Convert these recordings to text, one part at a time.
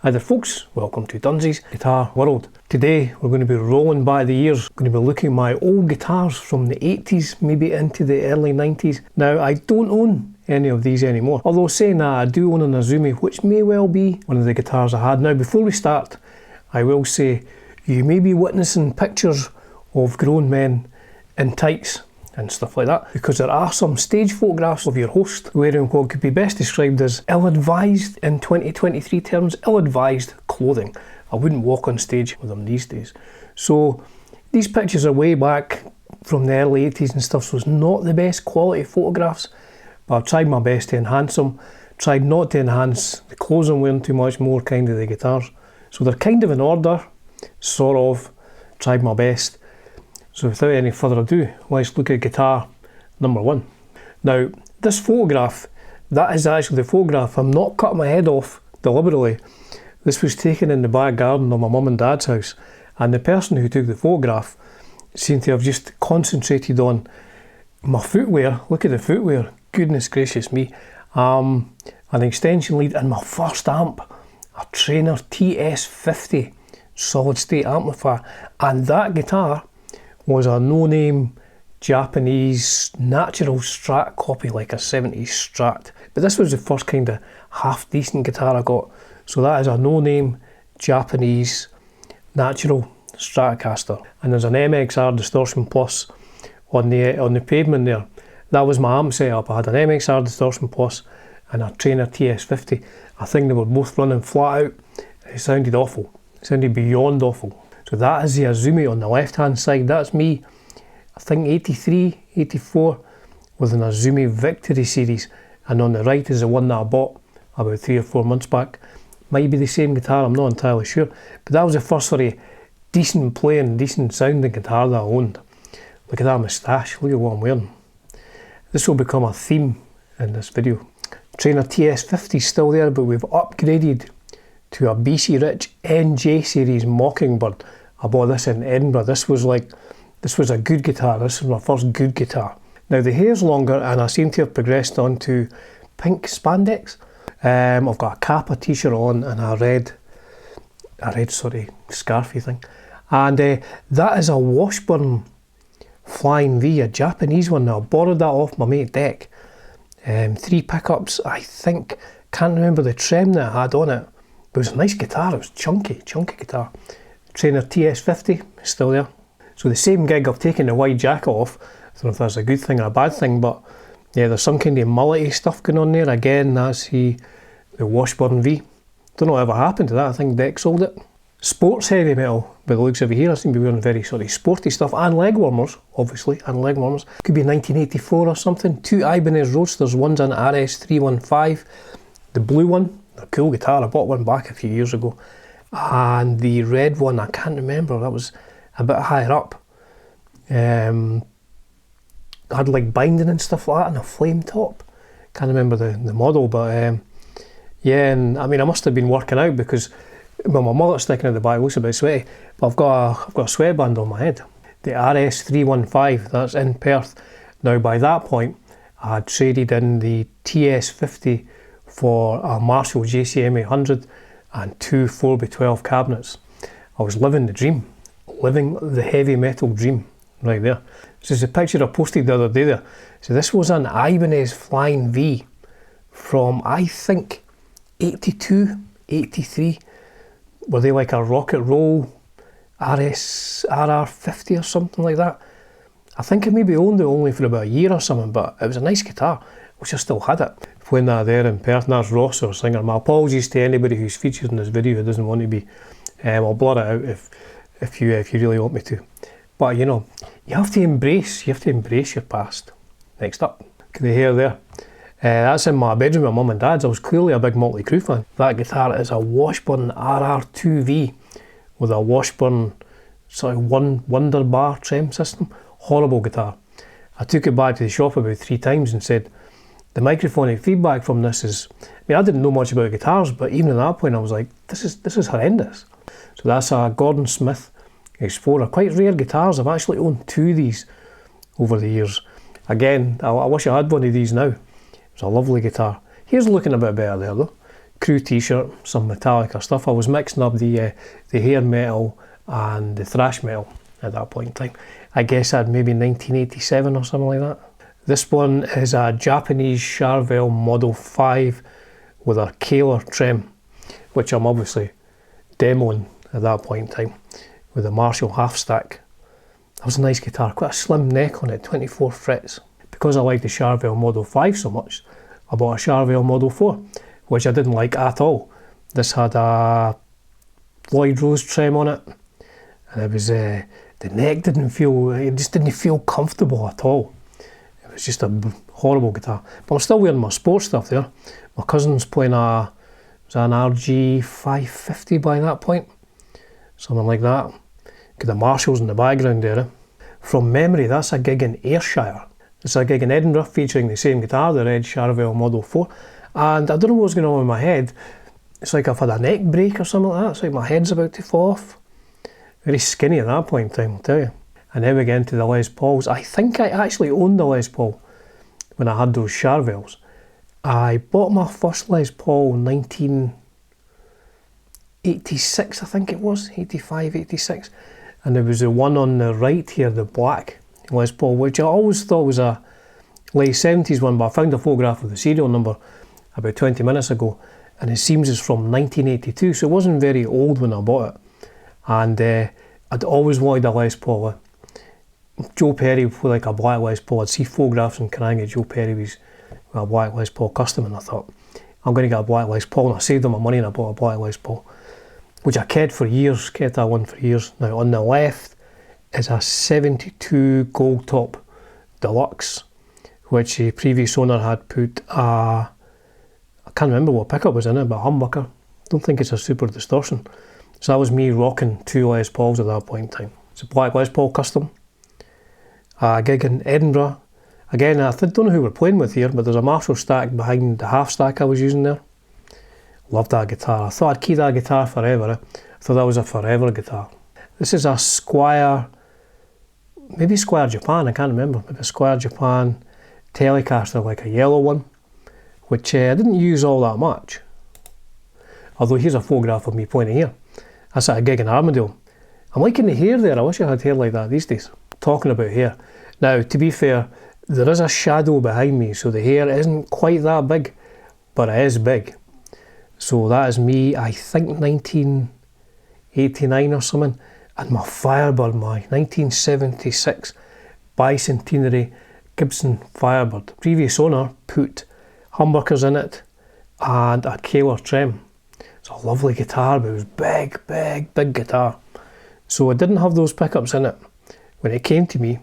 Hi there folks, welcome to Dunsy's Guitar World. Today we're going to be rolling by the years, going to be looking at my old guitars from the 80s, maybe into the early 90s. Now I don't own any of these anymore, although saying that I do own an Azumi, which may well be one of the guitars I had. Now before we start, I will say you may be witnessing pictures of grown men in tights and stuff like that, because there are some stage photographs of your host wearing what could be best described as ill-advised, in 2023 terms, ill-advised clothing. I wouldn't walk on stage with them these days. So these pictures are way back from the early 80s and stuff, so it's not the best quality photographs, but I've tried my best to enhance them, tried not to enhance the clothes I'm wearing too much, more kind of the guitars. So they're kind of in order, sort of, tried my best. So without any further ado, let's look at guitar number one. Now, this photograph, that is actually the photograph. I'm not cutting my head off deliberately. This was taken in the back garden of my mum and dad's house, and the person who took the photograph seemed to have just concentrated on my footwear. Look at the footwear, goodness gracious me. An extension lead and my first amp, a Trainer TS50 solid state amplifier, and that guitar was a no-name Japanese natural Strat copy, like a 70s Strat. But this was the first kind of half-decent guitar I got. So that is a no-name Japanese natural Stratocaster. And there's an MXR Distortion Plus on the pavement there. That was my amp setup. I had an MXR Distortion Plus and a Trainer TS50. I think they were both running flat out. It sounded awful. It sounded beyond awful. So that is the Azumi on the left hand side. That's me, I think 83, 84, with an Azumi Victory series. And on the right is the one that I bought about 3 or 4 months back. Might be the same guitar, I'm not entirely sure. But that was the first sort of decent playing, decent sounding guitar that I owned. Look at that moustache, look at what I'm wearing. This will become a theme in this video. Trainer TS50 is still there, but we've upgraded to a BC Rich NJ series Mockingbird. I bought this in Edinburgh. This was a good guitar. This was my first good guitar. Now the hair's longer and I seem to have progressed on to pink spandex. I've got a Kappa t-shirt on and a red sort of scarfy thing. And that is a Washburn Flying V, a Japanese one. Now I borrowed that off my mate Deck. 3 pickups, I think. Can't remember the trem that I had on it. But it was a nice guitar. It was chunky guitar. Trainer TS50 is still there. So the same gig, I've taken the wide jacket off. I don't know if that's a good thing or a bad thing, but yeah, there's some kind of mullety stuff going on there. Again, that's the Washburn V. Don't know what ever happened to that. I think Deck sold it. Sports heavy metal, by the looks of it here. I seem to be wearing very sort of sporty stuff, and leg warmers, obviously, and leg warmers. Could be 1984 or something. 2 Ibanez Roadsters, one's an RS315. The blue one, a cool guitar. I bought one back a few years ago. And the red one, I can't remember, that was a bit higher up. Had like binding and stuff like that and a flame top. Can't remember the model, but yeah, and I mean I must have been working out because well, my mullet's sticking out the back, looks a bit sweaty, but I've got a sweatband on my head. The RS315, that's in Perth. Now by that point I had traded in the TS50 for a Marshall JCM 800 and 2 4x12 cabinets. I was living the dream, living the heavy metal dream right there. This is a picture I posted the other day there. So this was an Ibanez Flying V from I think 82, 83. Were they like a Rocket Roll RR50 or something like that? I think I maybe owned it only for about a year or something, but it was a nice guitar. Wish I still had it. When they're there in Perth, and that's Ross, our singer. My apologies to anybody who's featured in this video who doesn't want to be. I'll blur it out if you really want me to. But you know, you have to embrace your past. Next up, look at the hair there. That's in my bedroom with mum and dad's. I was clearly a big Motley Crue fan. That guitar is a Washburn RR2V with a Washburn sort of Wonder Bar trem system. Horrible guitar. I took it back to the shop about 3 times and said, the microphonic feedback from this is, I mean, I didn't know much about guitars, but even at that point I was like, this is horrendous. So that's a Gordon Smith Explorer. Quite rare guitars. I've actually owned 2 of these over the years. Again, I wish I had one of these now. It's a lovely guitar. Here's looking a bit better there though. crew t-shirt, some Metallica stuff. I was mixing up the hair metal and the thrash metal at that point in time. I guess I'd maybe 1987 or something like that. This one is a Japanese Charvel Model 5 with a Kaler trim, which I'm obviously demoing at that point in time with a Marshall half stack. That was a nice guitar, quite a slim neck on it, 24 frets. Because I like the Charvel Model 5 so much, I bought a Charvel Model 4, which I didn't like at all. This had a Lloyd Rose trim on it, and it was the neck it just didn't feel comfortable at all. It was just a horrible guitar. But I'm still wearing my sports stuff there. My cousin's playing an RG 550 by that point, something like that. Got the Marshalls in the background there. From memory, that's a gig in Ayrshire. It's a gig in Edinburgh featuring the same guitar, the red Charvel Model 4. And I don't know what's going on with my head. It's like I've had a neck break or something like that. It's like my head's about to fall off. Very skinny at that point in time, I'll tell you. And then we get into the Les Pauls. I think I actually owned the Les Paul when I had those Charvels. I bought my first Les Paul in 1986, I think it was, 85, 86. And there was the one on the right here, the black Les Paul, which I always thought was a late 70s one, but I found a photograph of the serial number about 20 minutes ago, and it seems it's from 1982, so it wasn't very old when I bought it. And I'd always wanted a Les Paul. Joe Perry with like a black Les Paul. I'd see photographs in Cananga. Joe Perry was with a black Les Paul custom, and I thought, I'm going to get a black Les Paul, and I saved up my money and I bought a black Les Paul, which I kept for years, kept that one for years. Now on the left is a 72 Gold Top Deluxe, which the previous owner had put I can't remember what pickup was in it, but a humbucker. Don't think it's a super distortion. So that was me rocking two Les Pauls at that point in time. It's a black Les Paul custom. A gig in Edinburgh. Again, I don't know who we're playing with here, but there's a Marshall stack behind the half stack I was using there. Loved that guitar. I thought I'd keep that guitar forever. I thought that was a forever guitar. This is a Squier, maybe Squier Japan, I can't remember. Maybe a Squier Japan Telecaster, like a yellow one, which I didn't use all that much. Although here's a photograph of me playing it here. That's at a gig in Armadale. I'm liking the hair there. I wish I had hair like that these days. Talking about hair. Now, to be fair, there is a shadow behind me, so the hair isn't quite that big, but it is big. So that is me, I think 1989 or something, and my Firebird, my 1976 bicentenary Gibson Firebird. Previous owner put humbuckers in it and a Kaler trim. It's a lovely guitar, but it was big, big, big guitar. So it didn't have those pickups in it. When it came to me,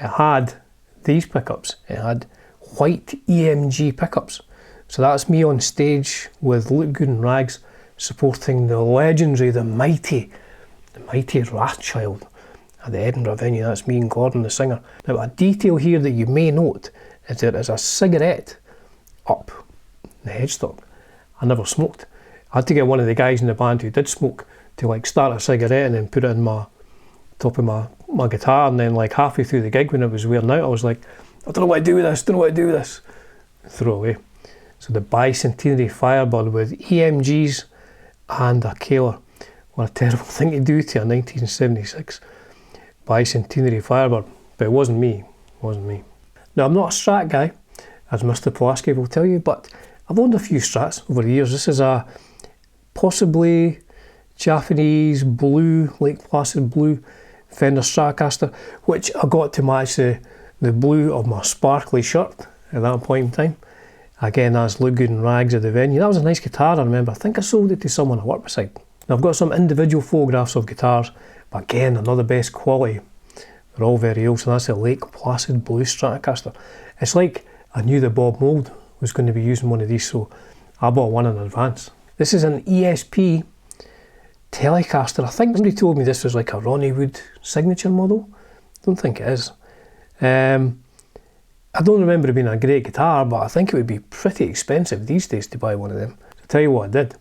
it had these pickups. It had white EMG pickups. So that's me on stage with Look Good in Rags, supporting the legendary, the mighty Wrathchild at the Edinburgh venue. That's me and Gordon, the singer. Now, a detail here that you may note is there is a cigarette up the headstock. I never smoked. I had to get one of the guys in the band who did smoke to like start a cigarette and then put it in my top of my guitar, and then like halfway through the gig when it was wearing out, I was like, I don't know what to do with this, throw it away. So the bicentenary Firebird with EMGs and a Kaler. What a terrible thing to do to a 1976 bicentenary Firebird, but it wasn't me. Now, I'm not a Strat guy, as Mr. Pulaski will tell you, but I've owned a few Strats over the years. This is a possibly Japanese blue, Lake Placid blue Fender Stratocaster, which I got to match the blue of my sparkly shirt at that point in time. Again, that's Look Good in Rags at the venue. That was a nice guitar, I remember. I think I sold it to someone I worked beside. Now, I've got some individual photographs of guitars, but again, they're not the best quality. They're all very old, so that's a Lake Placid blue Stratocaster. It's like I knew that Bob Mould was going to be using one of these, so I bought one in advance. This is an ESP Telecaster. I think somebody told me this was like a Ronnie Wood signature model. Don't think it is. I don't remember it being a great guitar, but I think it would be pretty expensive these days to buy one of them. To tell you what I did,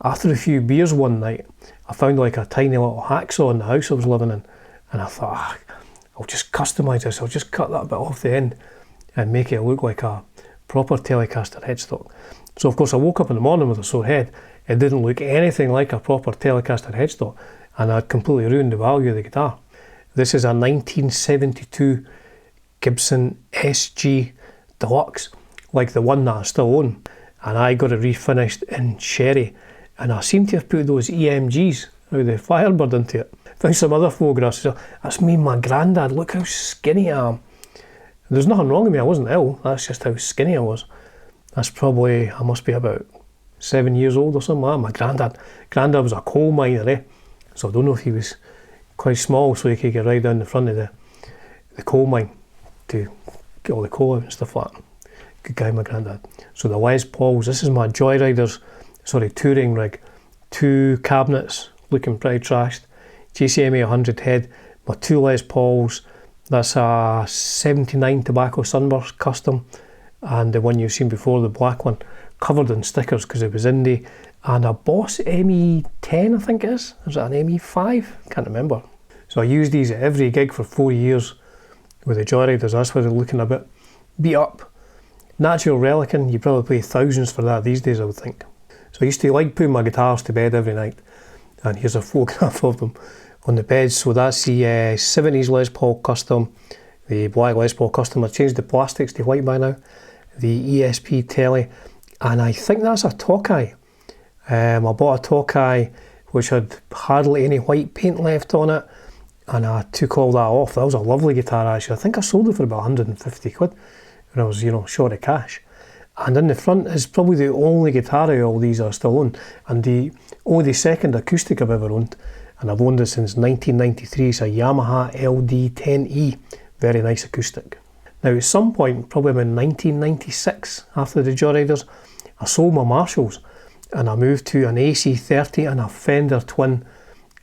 after a few beers one night, I found like a tiny little hacksaw in the house I was living in, and I thought, I'll just customise this, I'll just cut that bit off the end and make it look like a proper Telecaster headstock. So of course I woke up in the morning with a sore head. It didn't look anything like a proper Telecaster headstock, and I'd completely ruined the value of the guitar. This is a 1972 Gibson SG Deluxe, like the one that I still own, and I got it refinished in cherry, and I seem to have put those EMGs out of the Firebird into it. Found some other photographs. So that's me and my granddad. Look how skinny I am. There's nothing wrong with me. I wasn't ill. That's just how skinny I was. That's probably, I must be about 7 years old or something like that. My granddad was a coal miner, eh? So I don't know if he was quite small so he could get right down the front of the coal mine to get all the coal out and stuff like that. Good guy, my granddad. So the Les Pauls, this is my Joyriders, touring rig. 2 cabinets, looking pretty trashed. JCMA 100 head, my 2 Les Pauls. That's a 79 Tobacco Sunburst custom, and the one you've seen before, the black one, covered in stickers because it was indie, and a Boss ME10 I think it is. Is it an ME5? Can't remember. So I used these at every gig for 4 years with the Joyriders. That's why they're looking a bit beat up. Natural Relicing, you probably pay thousands for that these days, I would think. So I used to like putting my guitars to bed every night, and here's a photograph of them on the bed. So that's the 70s Les Paul custom, the black Les Paul custom. I changed the plastics to white by now, the ESP telly, and I think that's a Tokai. I bought a Tokai which had hardly any white paint left on it, and I took all that off. That was a lovely guitar actually. I think I sold it for about 150 quid when I was, short of cash. And in the front is probably the only guitar out of all these I still own, and only the second acoustic I've ever owned, and I've owned it since 1993. It's a Yamaha LD10E, very nice acoustic. Now at some point, probably in 1996, after the Joyriders, I sold my Marshalls and I moved to an AC30 and a Fender Twin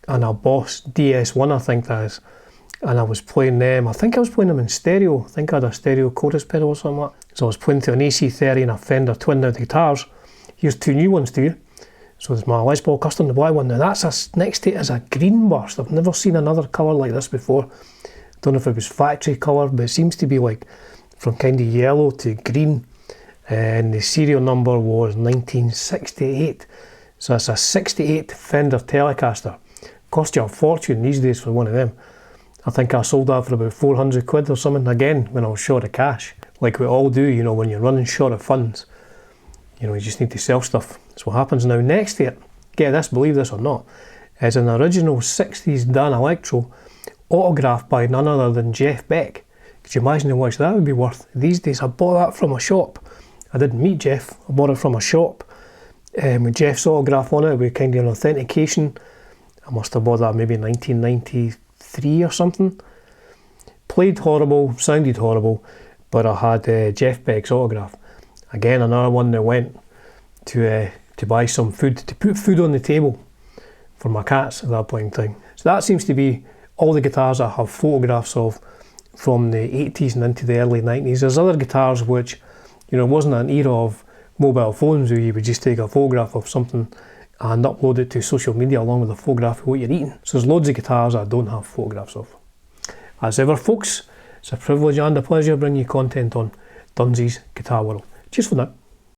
and a Boss DS1 I think that is, and I was playing them. I think I was playing them in stereo. I think I had a stereo chorus pedal or something like that. So I was playing to an AC30 and a Fender Twin. Now the guitars, here's 2 new ones to you. So there's my Les Paul Custom, the black one. Now that's next to it is a green burst. I've never seen another colour like this before. Don't know if it was factory colour, but it seems to be like from kind of yellow to green. And the serial number was 1968. So that's a 68 Fender Telecaster. Cost you a fortune these days for one of them. I think I sold that for about 400 quid or something, again when I was short of cash. Like we all do, when you're running short of funds, you just need to sell stuff. That's what happens. Now next to it, get this, believe this or not, is an original 60s Dan Electro autographed by none other than Jeff Beck. Could you imagine how much that would be worth these days? I bought that from a shop. I didn't meet Jeff, I bought it from a shop with Jeff's autograph on it with kind of an authentication. I must have bought that maybe in 1993 or something. Played horrible, sounded horrible, but I had Jeff Beck's autograph. Again, another one that went to buy some food, to put food on the table for my cats at that point in time. So that seems to be all the guitars I have photographs of from the 80s and into the early 90s. There's other guitars which, it wasn't an era of mobile phones where you would just take a photograph of something and upload it to social media along with a photograph of what you're eating. So there's loads of guitars I don't have photographs of. As ever folks, it's a privilege and a pleasure bringing you content on Dunsy's Guitar World. Cheers for now.